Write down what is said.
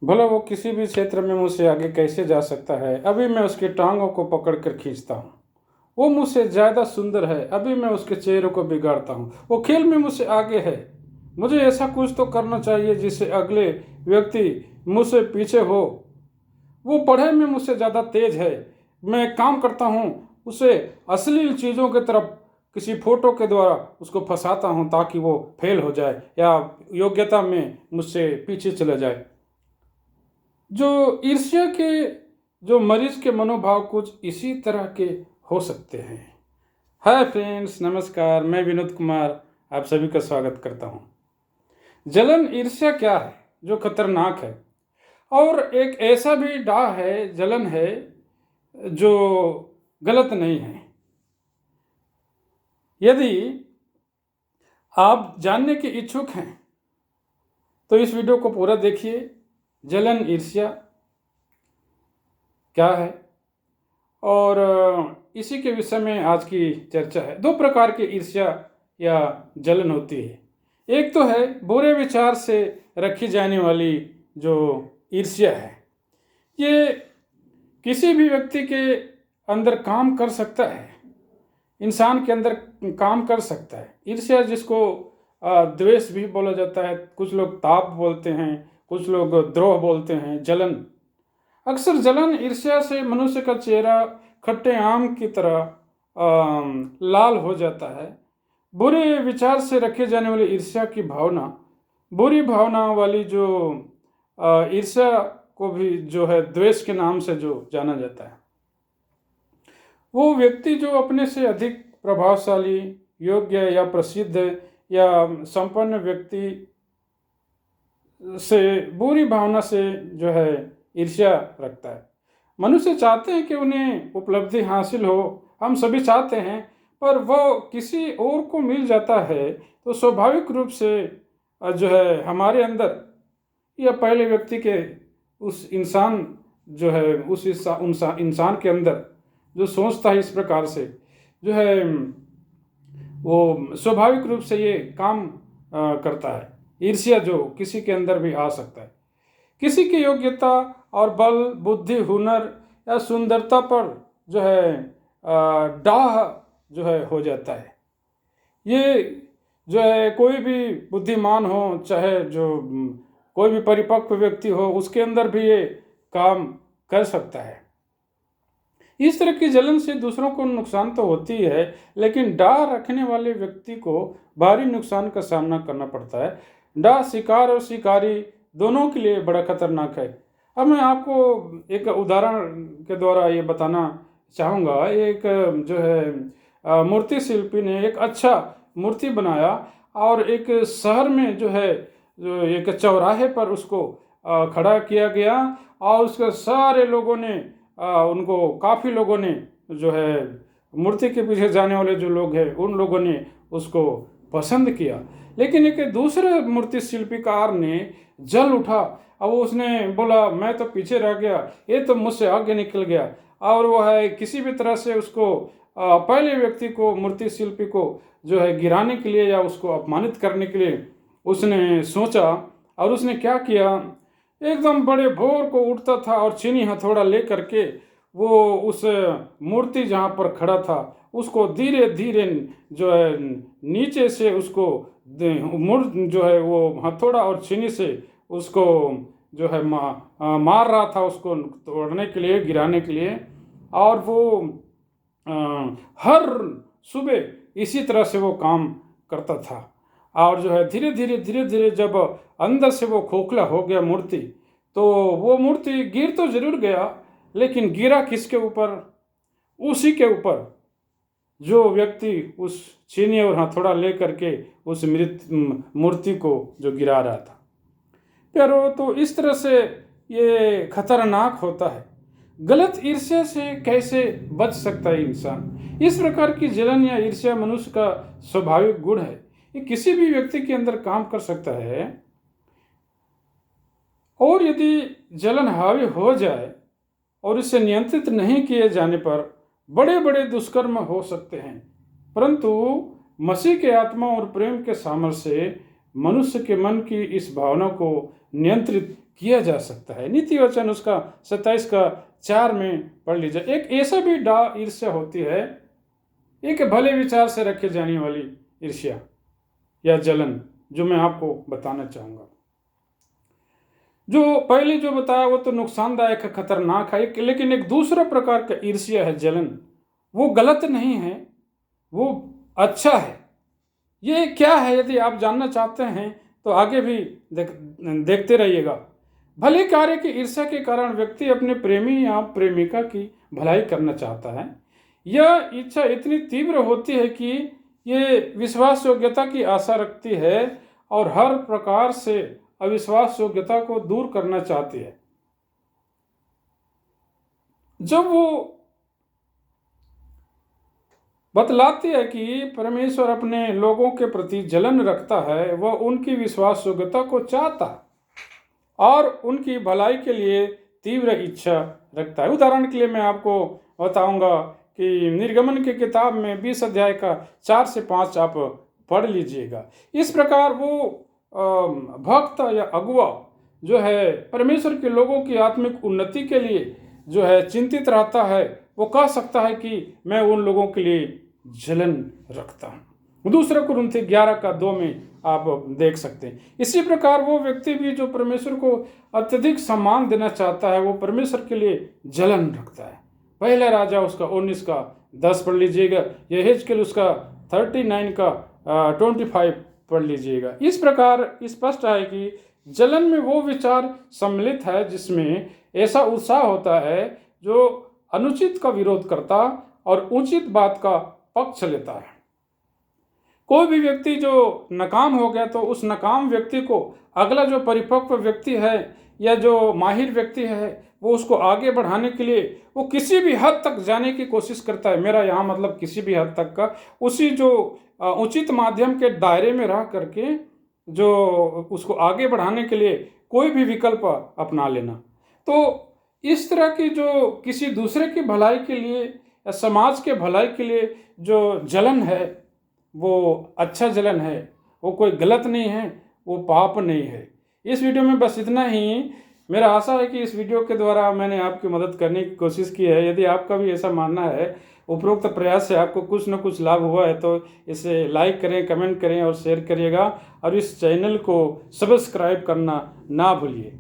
भला वो किसी भी क्षेत्र में मुझसे आगे कैसे जा सकता है, अभी मैं उसकी टांगों को पकड़कर खींचता हूँ। वो मुझसे ज़्यादा सुंदर है, अभी मैं उसके चेहरे को बिगाड़ता हूँ। वो खेल में मुझसे आगे है, मुझे ऐसा कुछ तो करना चाहिए जिससे अगले व्यक्ति मुझसे पीछे हो। वो पढ़ाई में मुझसे ज़्यादा तेज है, मैं काम करता हूँ, उसे अश्लील चीज़ों की तरफ किसी फोटो के द्वारा उसको फंसाता हूँ ताकि वो फेल हो जाए या योग्यता में मुझसे पीछे चला जाए। जो ईर्ष्या के जो मरीज के मनोभाव कुछ इसी तरह के हो सकते हैं। हाय फ्रेंड्स, नमस्कार, मैं विनोद कुमार आप सभी का स्वागत करता हूँ। जलन ईर्ष्या क्या है जो खतरनाक है, और एक ऐसा भी डाह है, जलन है जो गलत नहीं है। यदि आप जानने के इच्छुक हैं तो इस वीडियो को पूरा देखिए। जलन ईर्ष्या क्या है और इसी के विषय में आज की चर्चा है। दो प्रकार की ईर्ष्या या जलन होती है। एक तो है बुरे विचार से रखी जाने वाली जो ईर्ष्या है, ये किसी भी व्यक्ति के अंदर काम कर सकता है, इंसान के अंदर काम कर सकता है। ईर्ष्या जिसको द्वेष भी बोला जाता है, कुछ लोग ताप बोलते हैं, कुछ लोग द्रोह बोलते हैं, जलन। अक्सर जलन ईर्ष्या से मनुष्य का चेहरा खट्टे आम की तरह लाल हो जाता है। बुरे विचार से रखे जाने वाली ईर्ष्या की भावना, बुरी भावना वाली जो ईर्ष्या को भी जो है द्वेष के नाम से जो जाना जाता है। वो व्यक्ति जो अपने से अधिक प्रभावशाली, योग्य या प्रसिद्ध या संपन्न व्यक्ति से बुरी भावना से जो है ईर्ष्या रखता है। मनुष्य चाहते हैं कि उन्हें उपलब्धि हासिल हो, हम सभी चाहते हैं, पर वो किसी और को मिल जाता है तो स्वाभाविक रूप से जो है हमारे अंदर या पहले व्यक्ति के उस इंसान जो है उस इंसान के अंदर जो सोचता है इस प्रकार से जो है वो स्वाभाविक रूप से ये काम करता है। ईर्ष्या जो किसी के अंदर भी आ सकता है, किसी की योग्यता और बल, बुद्धि, हुनर या सुंदरता पर जो है डाह जो है हो जाता है। ये जो है कोई भी बुद्धिमान हो, चाहे जो कोई भी परिपक्व व्यक्ति हो, उसके अंदर भी ये काम कर सकता है। इस तरह की जलन से दूसरों को नुकसान तो होती है, लेकिन डाह रखने वाले व्यक्ति को भारी नुकसान का सामना करना पड़ता है। डाह शिकार और शिकारी दोनों के लिए बड़ा खतरनाक है। अब मैं आपको एक उदाहरण के द्वारा ये बताना चाहूँगा। एक जो है मूर्ति शिल्पी ने एक अच्छा मूर्ति बनाया और एक शहर में जो है जो एक चौराहे पर उसको खड़ा किया गया और उसके सारे लोगों ने उनको काफ़ी लोगों ने जो है मूर्ति के पीछे जाने वाले जो लोग हैं उन लोगों ने उसको पसंद किया। लेकिन एक दूसरे मूर्ति शिल्पीकार ने जल उठा। अब उसने बोला मैं तो पीछे रह गया, ये तो मुझसे आगे निकल गया। और वो है किसी भी तरह से उसको पहले व्यक्ति को, मूर्ति शिल्पी को जो है गिराने के लिए या उसको अपमानित करने के लिए उसने सोचा। और उसने क्या किया, एकदम बड़े भोर को उठता था और चीनी हथौड़ा ले करके वो उस मूर्ति जहाँ पर खड़ा था उसको धीरे धीरे जो है नीचे से उसको जो है वो हथौड़ा और चीनी से उसको जो है मार रहा था, उसको तोड़ने के लिए, गिराने के लिए। और वो हर सुबह इसी तरह से वो काम करता था। और जो है धीरे धीरे जब अंदर से वो खोखला हो गया मूर्ति, तो वो मूर्ति गिर तो जरूर गया, लेकिन गिरा किसके ऊपर? उसी के ऊपर जो व्यक्ति उस चीनी और हथौड़ा ले करके उस मृत मूर्ति को जो गिरा रहा था। प्यारो, तो इस तरह से ये खतरनाक होता है। गलत ईर्ष्या से कैसे बच सकता है इंसान? इस प्रकार की जलन या ईर्ष्या मनुष्य का स्वाभाविक गुण है, ये किसी भी व्यक्ति के अंदर काम कर सकता है। और यदि जलन हावी हो जाए और इसे नियंत्रित नहीं किए जाने पर बड़े बड़े दुष्कर्म हो सकते हैं। परंतु मसीह के आत्मा और प्रेम के सामर्थ्य से मनुष्य के मन की इस भावना को नियंत्रित किया जा सकता है। नीति वचन उसका 27:4 में पढ़ लीजिए। एक ऐसा भी ईर्ष्या होती है, एक भले विचार से रखे जाने वाली ईर्ष्या या जलन, जो मैं आपको बताना चाहूँगा। जो पहले जो बताया वो तो नुकसानदायक है, खतरनाक है, लेकिन एक दूसरा प्रकार का ईर्ष्या है जलन। वो गलत नहीं है, वो अच्छा है। ये क्या है, यदि आप जानना चाहते हैं तो आगे भी देखते रहिएगा। भले कार्य की ईर्ष्या के कारण व्यक्ति अपने प्रेमी या प्रेमिका की भलाई करना चाहता है। यह इच्छा इतनी तीव्र होती है कि ये विश्वास योग्यता की आशा रखती है और हर प्रकार से अविश्वास योग्यता को दूर करना चाहती है। जब वो बतलाती है कि परमेश्वर अपने लोगों के प्रति जलन रखता है, वह उनकी विश्वास योग्यता को चाहता है और उनकी भलाई के लिए तीव्र इच्छा रखता है। उदाहरण के लिए मैं आपको बताऊंगा कि निर्गमन की किताब में 20 अध्याय का 4 से 5 आप पढ़ लीजिएगा। इस प्रकार वो भक्त या अगुआ जो है परमेश्वर के लोगों की आत्मिक उन्नति के लिए जो है चिंतित रहता है, वो कह सकता है कि मैं उन लोगों के लिए जलन रखता हूँ। दूसरा कुरिन्थी 11:2 में आप देख सकते हैं। इसी प्रकार वो व्यक्ति भी जो परमेश्वर को अत्यधिक सम्मान देना चाहता है, वो परमेश्वर के लिए जलन रखता है। पहला राजा उसका 19:10 पढ़ लीजिएगा। यहेजकेल उसका 39:25 पढ़ लीजिएगा। इस प्रकार स्पष्ट है कि जलन में वो विचार सम्मिलित है जिसमें ऐसा उत्साह होता है जो अनुचित का विरोध करता और उचित बात का पक्ष लेता है। कोई भी व्यक्ति जो नाकाम हो गया तो उस नाकाम व्यक्ति को अगला जो परिपक्व व्यक्ति है या जो माहिर व्यक्ति है, वो उसको आगे बढ़ाने के लिए वो किसी भी हद तक जाने की कोशिश करता है। मेरा यहाँ मतलब किसी भी हद तक का, उसी जो उचित माध्यम के दायरे में रह करके जो उसको आगे बढ़ाने के लिए कोई भी विकल्प अपना लेना। तो इस तरह की जो किसी दूसरे की भलाई के लिए या समाज के भलाई के लिए जो जलन है, वो अच्छा जलन है, वो कोई गलत नहीं है, वो पाप नहीं है। इस वीडियो में बस इतना ही। मेरा आशा है कि इस वीडियो के द्वारा मैंने आपकी मदद करने की कोशिश की है। यदि आपका भी ऐसा मानना है, उपरोक्त प्रयास से आपको कुछ न कुछ लाभ हुआ है, तो इसे लाइक करें, कमेंट करें और शेयर करिएगा और इस चैनल को सब्सक्राइब करना ना भूलिए।